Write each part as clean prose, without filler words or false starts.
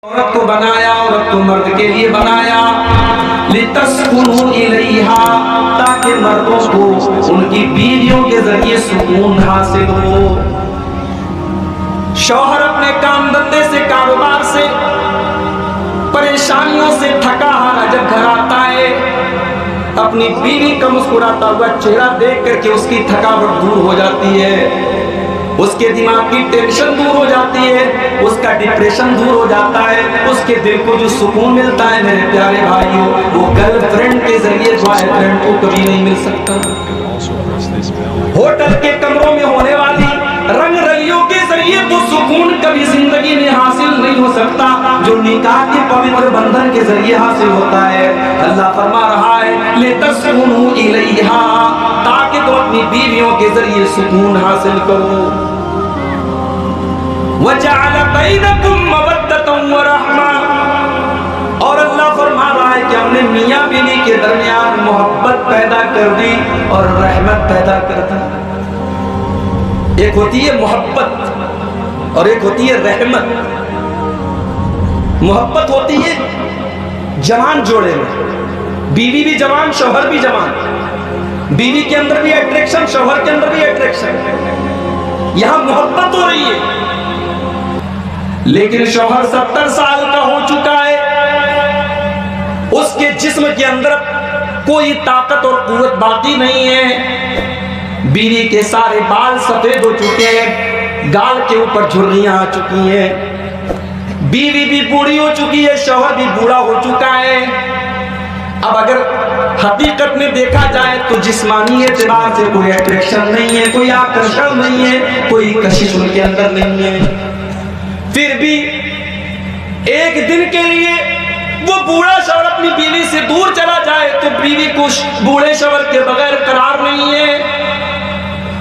औरत को बनाया, औरत को मर्द के लिए बनाया, लितस्कुनु इलैहा, ताकि मर्दों को उनकी बीवियों के जरिए सुकून हासिल हो। शौहर अपने काम धंधे से, कारोबार से, परेशानियों से थका हारा जब घर आता है, अपनी बीवी का मुस्कुराता हुआ चेहरा देख करके उसकी थकावट दूर हो जाती है, उसके दिमाग की टेंशन दूर हो जाती है, उसका डिप्रेशन दूर हो जाता है, उसके दिल को जो सुकून मिलता है मेरे प्यारे भाइयों, वो गर्लफ्रेंड के जरिए बॉयफ्रेंड को कभी नहीं मिल सकता। होटल के कमरों में होने वाली रंग रलियों के जरिए वो सुकून कभी जिंदगी में हासिल नहीं हो सकता जो निकाह के पवित्र बंधन के जरिए हासिल होता है। अल्लाह फरमा रहा है लितस्कुनु इलैहा, ताकि तुम अपनी बीवियों के जरिए सुकून हासिल करो। वजअल बैनकुम मवद्दतन व रहमा, और अल्लाह फरमा रहा है कि हमने मियां बीवी के दरमियान मोहब्बत पैदा कर दी और रहमत पैदा कर दी। एक होती है मोहब्बत और एक होती है रहमत। मोहब्बत होती है जवान जोड़े में, बीवी भी जवान, शौहर भी जवान, बीवी के अंदर भी अट्रैक्शन, शौहर के अंदर भी अट्रैक्शन, यहां मोहब्बत हो रही है। लेकिन शौहर 70 साल का हो चुका है, उसके जिस्म के अंदर कोई ताकत और कुव्वत बाकी नहीं है, बीवी के सारे बाल सफेद हो चुके हैं, गाल के ऊपर झुर्रियां आ चुकी हैं, बीवी भी बूढ़ी हो चुकी है, शौहर भी बूढ़ा हो चुका है। अब अगर हकीकत में देखा जाए तो जिस्मानी एतबार से कोई अट्रैक्शन नहीं है, कोई आकर्षण नहीं है, कोई कशिश उनके अंदर नहीं है। फिर भी एक दिन के लिए वो बूढ़ा शौहर अपनी बीवी से दूर चला जाए तो बीवी को बूढ़े शौहर के बगैर करार नहीं है।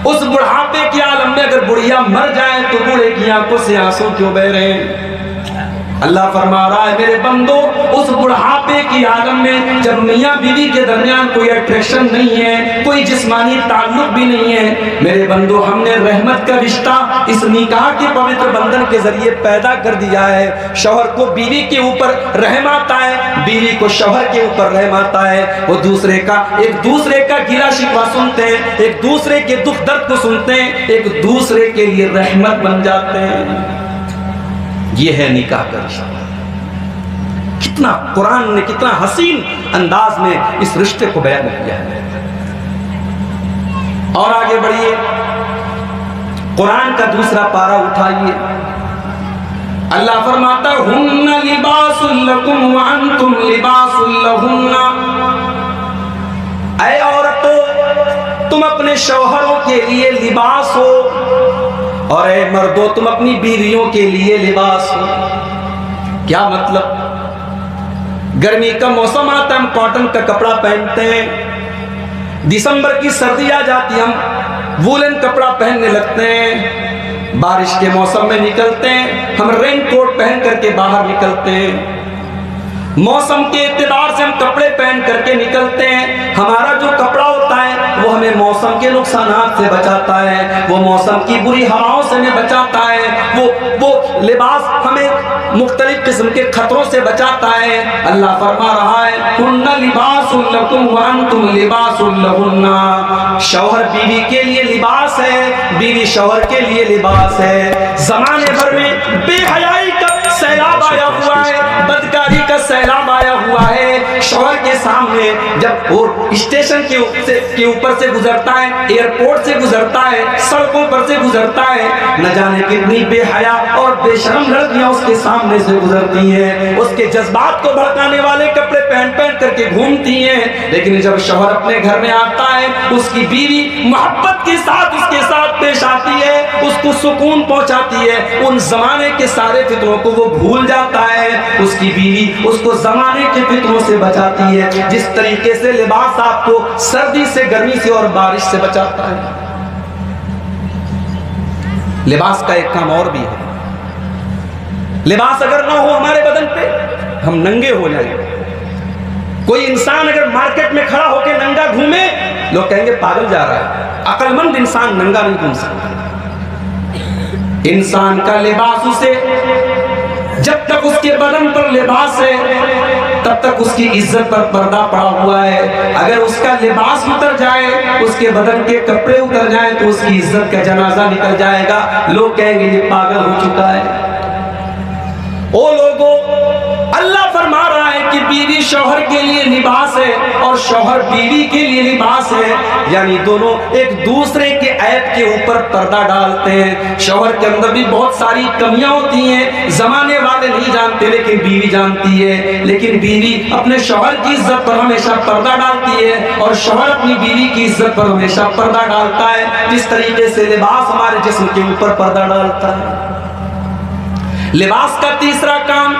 उस बुढ़ापे के आलम में अगर बुढ़िया मर जाए तो बूढ़े की आंखों से आंसू क्यों बह रहे हैं? अल्लाह फरमा रहा है मेरे बंदो, उस बुढ़ापे की आलम में जब मियाँ बीवी के दरमियान कोई अट्रैक्शन नहीं है, कोई जिस्मानी ताल्लुक भी नहीं है, मेरे बंदो हमने रहमत का रिश्ता इस निकाह के पवित्र बंधन के जरिए पैदा कर दिया है। शौहर को बीवी के ऊपर रहम आता है, बीवी को शौहर के ऊपर रहम आता है। वो एक दूसरे का गिला शिकवा सुनते हैं, एक दूसरे के दुख दर्द को सुनते हैं, एक दूसरे के लिए रहमत बन जाते हैं। ये है निकाह का रिश्ता। कितना कुरान ने कितना हसीन अंदाज में इस रिश्ते को बयान किया है। और आगे बढ़िए, कुरान का दूसरा पारा उठाइए। अल्लाह फरमाता है हुन्ना लिबासुल लकुम व अंतुम लिबासुल लहुन्ना। ऐ औरतों, तुम अपने शौहरों के लिए लिबास हो और ऐ मर्दों, तुम अपनी बीवियों के लिए लिबास हो। क्या मतलब? गर्मी का मौसम आता है, हम कॉटन का कपड़ा पहनते हैं। दिसंबर की सर्दी आ जाती है, हम वूलन कपड़ा पहनने लगते हैं। बारिश के मौसम में निकलते हैं, हम रेन कोट पहन करके बाहर निकलते हैं। मौसम के एतबार से हम कपड़े पहन करके निकलते हैं। हमारा जो कपड़ा होता है वो हमें मौसम के नुकसानात से बचाता है, वो मौसम की बुरी हवाओं से हमें बचाता है, वो लिबास हमें मुख्तलिफ किस्म के खतरों से बचाता है। अल्लाह फरमा रहा है हुन्ना लिबासुल लकुम व अंतुम लिबासुल लहुन्ना। शौहर बीवी के लिए लिबास है, बीवी शौहर के लिए लिबास है। जमाने भर में बेहयाई का सैलाब आया हुआ है, बदकारी का सैलाब आया हुआ है। शौहर के सामने जब वो स्टेशन के ऊपर से गुजरता है, एयरपोर्ट से गुजरता है, सड़कों पर से गुजरता है, न जाने कितनी बेहया और बेशर्म लड़कियां उसके सामने से गुजरती हैं। उसके जज्बात को भड़काने वाले कपड़े पहन पहन करके घूमती हैं। लेकिन जब शौहर अपने घर में आता है, उसकी बीवी मोहब्बत के साथ उसके साथ पेश आती है, उसको सुकून पहुंचाती है, उन जमाने के सारे फितरों को वो भूल जाता है। उसकी बीवी उसको जमाने के फितरों से बचाती है, जिस तरीके से लिबास आपको सर्दी से, गर्मी से और बारिश से बचाता है। लिबास का एक काम और भी है। लिबास अगर ना हो हमारे बदन पे, हम नंगे हो जाएंगे। कोई इंसान अगर मार्केट में खड़ा होकर नंगा घूमे, लोग कहेंगे पागल जा रहा है। अक्लमंद इंसान नंगा नहीं घूम सकता। इंसान का लिबास उसे जब तक उसके बदन पर लिबास है तब तक उसकी इज्जत पर पर्दा पड़ा हुआ है। अगर उसका लिबास उतर जाए, उसके बदन के कपड़े उतर जाए, तो उसकी इज्जत का जनाजा निकल जाएगा। लोग कहेंगे ये पागल हो चुका है। ओ लोगों, अल्लाह फरमा रहा है कि बीवी शौहर के लिए लिबास है और शौहर बीवी के लिए लिबास है, यानी दोनों एक दूसरे के ऐब के ऊपर पर्दा डालते हैं। शौहर के अंदर भी बहुत सारी कमियां होती हैं, जमाने वाले नहीं जानते लेकिन बीवी जानती है। लेकिन बीवी अपने शौहर की इज्जत पर हमेशा पर्दा डालती है और शौहर अपनी बीवी की इज्जत पर हमेशा पर्दा डालता है। जिस तरीके से लिबास हमारे जिस्म के ऊपर पर्दा डालता है। लिबास का तीसरा काम,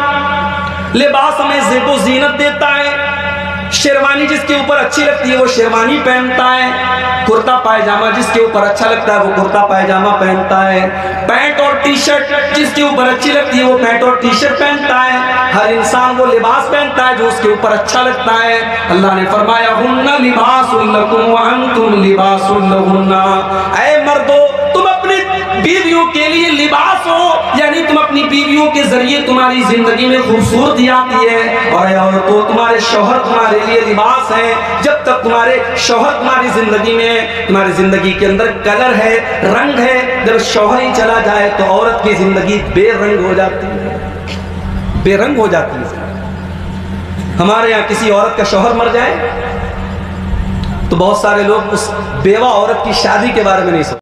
लिबास हमें ज़ेबो ज़ीनत देता है। शेरवानी जिसके ऊपर अच्छी लगती है वो शेरवानी पहनता है। कुर्ता पायजामा जिसके ऊपर अच्छा लगता है वो कुर्ता पायजामा पहनता है। पैंट और टी शर्ट जिसके ऊपर अच्छी लगती है वो पैंट और टी शर्ट पहनता है। हर इंसान वो लिबास पहनता है जो उसके ऊपर अच्छा लगता है। अल्लाह ने फरमाया हुन्ना लिबासुल लकुम व अंतुम लिबासुल लहुन्ना। ऐ मर्दो, तुम अपनी बीवियों के लिए लिबास हो, यानी तुम अपनी बीवियों के जरिए तुम्हारी जिंदगी में खूबसूरती आती है। और औरतों, तुम्हारे शौहर तुम्हारे लिए लिबास है। जब तक तुम्हारे शौहर तुम्हारी जिंदगी में, तुम्हारी जिंदगी के अंदर कलर है, रंग है, जब शौहर ही चला जाए तो औरत की जिंदगी बेरंग हो जाती है, बेरंग हो जाती है। हमारे यहाँ किसी औरत का शौहर मर जाए तो बहुत सारे लोग उस बेवा औरत की शादी के बारे में नहीं सोचते।